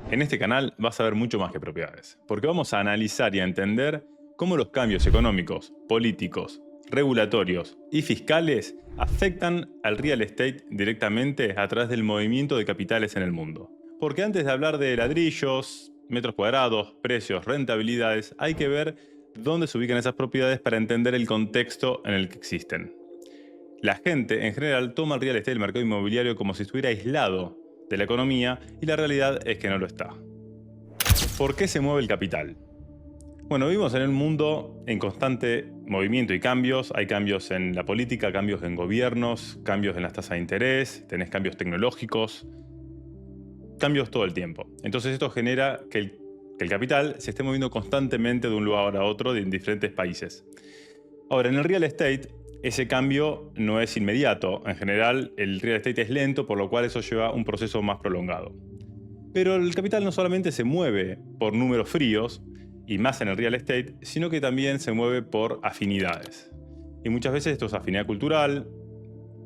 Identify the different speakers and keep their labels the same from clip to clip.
Speaker 1: En este canal vas a ver mucho más que propiedades, porque vamos a analizar y a entender cómo los cambios económicos, políticos, regulatorios y fiscales afectan al real estate directamente a través del movimiento de capitales en el mundo. Porque antes de hablar de ladrillos, metros cuadrados, precios, rentabilidades, hay que ver dónde se ubican esas propiedades para entender el contexto en el que existen. La gente en general toma el real estate del mercado inmobiliario como si estuviera aislado de la economía y la realidad es que no lo está. ¿Por qué se mueve el capital? Bueno, vivimos en un mundo en constante movimiento y cambios. Hay cambios en la política, cambios en gobiernos, cambios en las tasas de interés, tenés cambios tecnológicos, cambios todo el tiempo. Entonces esto genera que el capital se esté moviendo constantemente de un lugar a otro en diferentes países. Ahora, en el real estate, ese cambio no es inmediato. En general, el real estate es lento, por lo cual eso lleva un proceso más prolongado. Pero el capital no solamente se mueve por números fríos, y más en el real estate, sino que también se mueve por afinidades. Y muchas veces esto es afinidad cultural,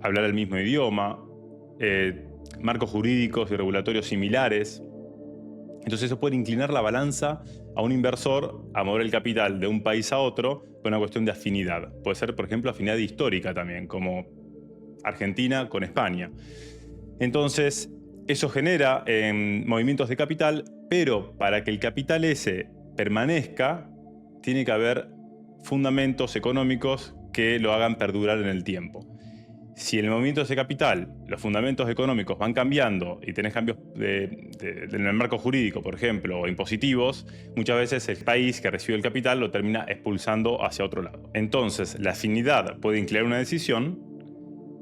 Speaker 1: hablar el mismo idioma, marcos jurídicos y regulatorios similares. Entonces eso puede inclinar la balanza a un inversor a mover el capital de un país a otro por una cuestión de afinidad. Puede ser, por ejemplo, afinidad histórica también, como Argentina con España. Entonces, eso genera movimientos de capital, pero para que el capital ese permanezca, tiene que haber fundamentos económicos que lo hagan perdurar en el tiempo. Si en el movimiento de ese capital los fundamentos económicos van cambiando y tenés cambios en el marco jurídico, por ejemplo, o impositivos, muchas veces el país que recibe el capital lo termina expulsando hacia otro lado. Entonces, la afinidad puede inclinar una decisión,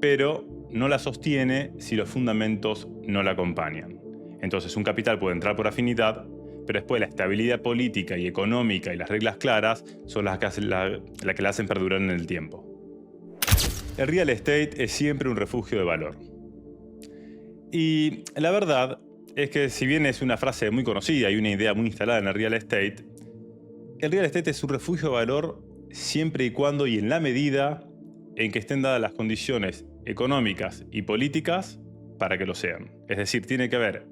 Speaker 1: pero no la sostiene si los fundamentos no la acompañan. Entonces, un capital puede entrar por afinidad, pero después la estabilidad política y económica y las reglas claras son las que la hacen perdurar en el tiempo. El real estate es siempre un refugio de valor. Y la verdad es que si bien es una frase muy conocida y una idea muy instalada en el real estate es un refugio de valor siempre y cuando y en la medida en que estén dadas las condiciones económicas y políticas para que lo sean. Es decir, tiene que haber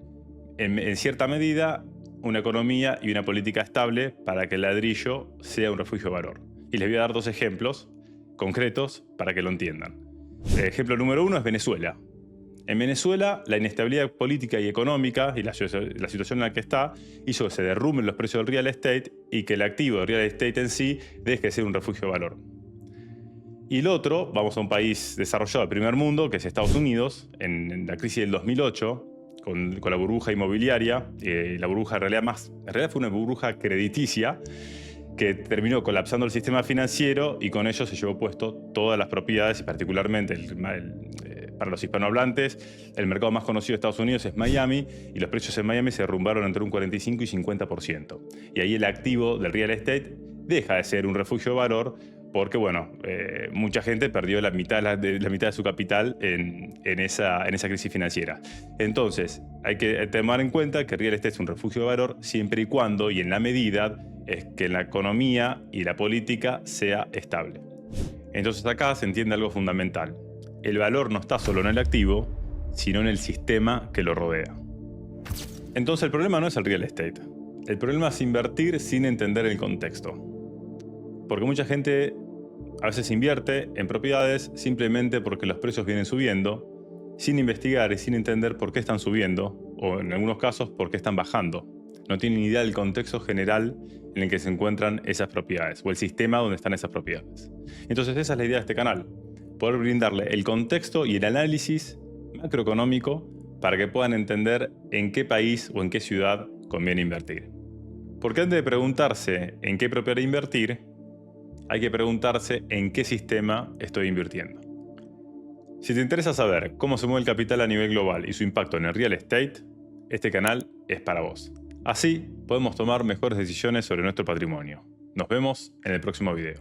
Speaker 1: en cierta medida una economía y una política estable para que el ladrillo sea un refugio de valor. Y les voy a dar dos ejemplos concretos para que lo entiendan. El ejemplo número uno es Venezuela. En Venezuela, la inestabilidad política y económica y la situación en la que está hizo que se derrumben los precios del real estate y que el activo del real estate en sí deje de ser un refugio de valor. Y el otro, vamos a un país desarrollado del primer mundo, que es Estados Unidos, en la crisis del 2008, con la burbuja inmobiliaria. La burbuja en realidad fue una burbuja crediticia que terminó colapsando el sistema financiero y con ello se llevó puesto todas las propiedades y particularmente para los hispanohablantes el mercado más conocido de Estados Unidos es Miami y los precios en Miami se derrumbaron entre un 45 y 50%. Y ahí el activo del real estate deja de ser un refugio de valor porque, bueno, mucha gente perdió la mitad de su capital en esa crisis financiera. Entonces, hay que tomar en cuenta que el real estate es un refugio de valor siempre y cuando y en la medida es que la economía y la política sea estable. Entonces acá se entiende algo fundamental. El valor no está solo en el activo, sino en el sistema que lo rodea. Entonces el problema no es el real estate. El problema es invertir sin entender el contexto. Porque mucha gente a veces invierte en propiedades simplemente porque los precios vienen subiendo, sin investigar y sin entender por qué están subiendo, o en algunos casos por qué están bajando. No tienen ni idea del contexto general en el que se encuentran esas propiedades, o el sistema donde están esas propiedades. Entonces esa es la idea de este canal, poder brindarle el contexto y el análisis macroeconómico para que puedan entender en qué país o en qué ciudad conviene invertir. Porque antes de preguntarse en qué propiedad invertir, hay que preguntarse en qué sistema estoy invirtiendo. Si te interesa saber cómo se mueve el capital a nivel global y su impacto en el real estate, este canal es para vos. Así podemos tomar mejores decisiones sobre nuestro patrimonio. Nos vemos en el próximo video.